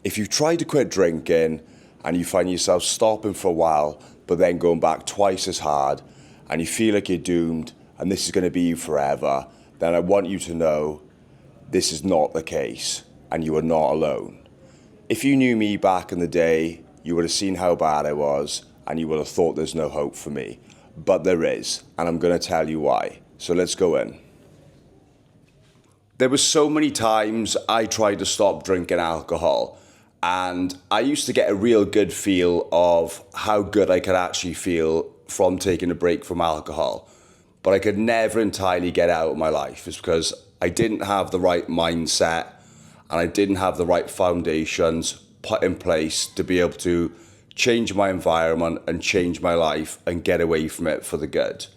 If you've tried to quit drinking and you find yourself stopping for a while, but then going back twice as hard, and you feel like you're doomed and this is going to be you forever, then I want you to know this is not the case and you are not alone. If you knew me back in the day, you would have seen how bad I was and you would have thought there's no hope for me. But there is, and I'm going to tell you why. So let's go in. There were so many times I tried to stop drinking alcohol, and I used to get a real good feel of how good I could actually feel from taking a break from alcohol. But I could never entirely get out of my life. It's because I didn't have the right mindset and I didn't have the right foundations put in place to be able to change my environment and change my life and get away from it for the good.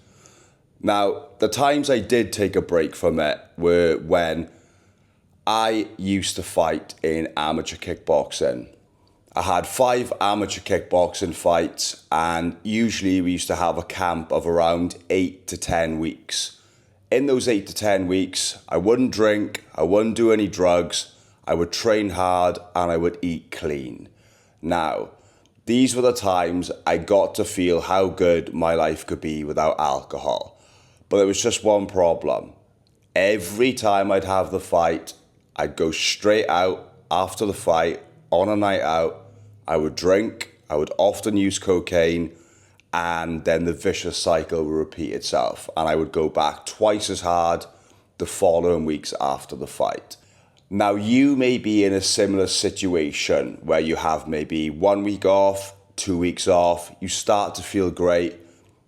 Now, the times I did take a break from it were when I used to fight in amateur kickboxing. I had 5 amateur kickboxing fights, and usually we used to have a camp of around 8 to 10 weeks. In those 8 to 10 weeks, I wouldn't drink, I wouldn't do any drugs, I would train hard and I would eat clean. Now, these were the times I got to feel how good my life could be without alcohol. But there was just one problem. Every time I'd have the fight, I'd go straight out after the fight on a night out. I would drink, I would often use cocaine, and then the vicious cycle would repeat itself. And I would go back twice as hard the following weeks after the fight. Now, you may be in a similar situation where you have maybe 1 week off, 2 weeks off, you start to feel great,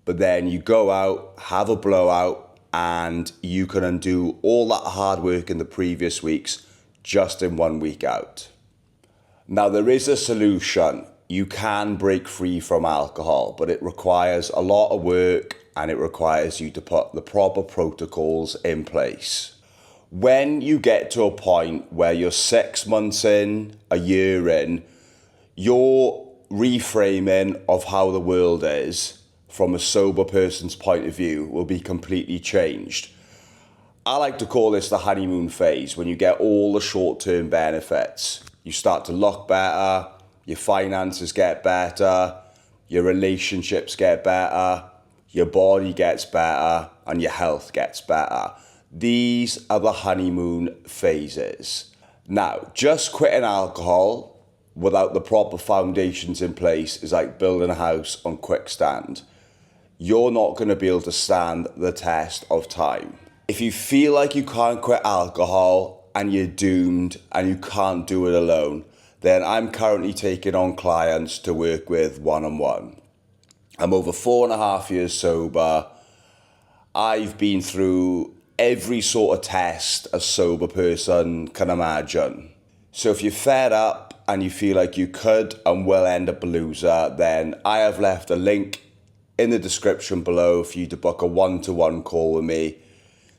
but then you go out, have a blowout, and you can undo all that hard work in the previous weeks just in 1 week out. Now, there is a solution. You can break free from alcohol, but it requires a lot of work and it requires you to put the proper protocols in place. When you get to a point where you're 6 months in, a year in, your reframing of how the world is from a sober person's point of view will be completely changed. I like to call this the honeymoon phase, when you get all the short-term benefits. You start to look better, your finances get better, your relationships get better, your body gets better, and your health gets better. These are the honeymoon phases. Now, just quitting alcohol without the proper foundations in place is like building a house on quicksand. You're not going to be able to stand the test of time. If you feel like you can't quit alcohol and you're doomed and you can't do it alone, then I'm currently taking on clients to work with one-on-one. I'm over 4.5 years sober. I've been through every sort of test a sober person can imagine. So if you're fed up and you feel like you could and will end up a loser, then I have left a link in the description below for you to book a one-to-one call with me.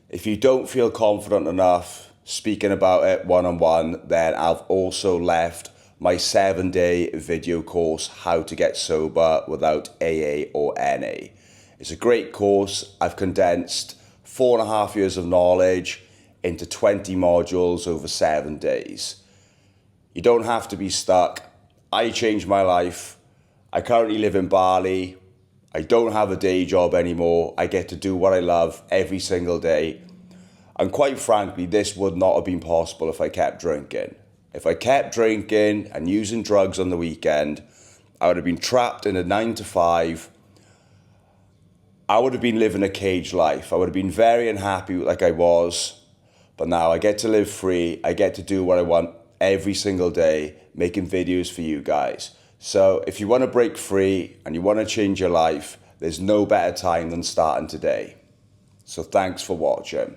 If you don't feel confident enough speaking about it one-on-one, then I've also left my 7-day video course, How to Get Sober Without AA or NA. It's a great course. I've condensed 4.5 years of knowledge into 20 modules over 7 days. You don't have to be stuck. I changed my life. I currently live in Bali. I don't have a day job anymore. I get to do what I love every single day. And quite frankly, this would not have been possible if I kept drinking. If I kept drinking and using drugs on the weekend, I would have been trapped in a 9 to 5. I would have been living a caged life. I would have been very unhappy like I was. But now I get to live free. I get to do what I want every single day, making videos for you guys. So if you want to break free and you want to change your life, there's no better time than starting today. So thanks for watching.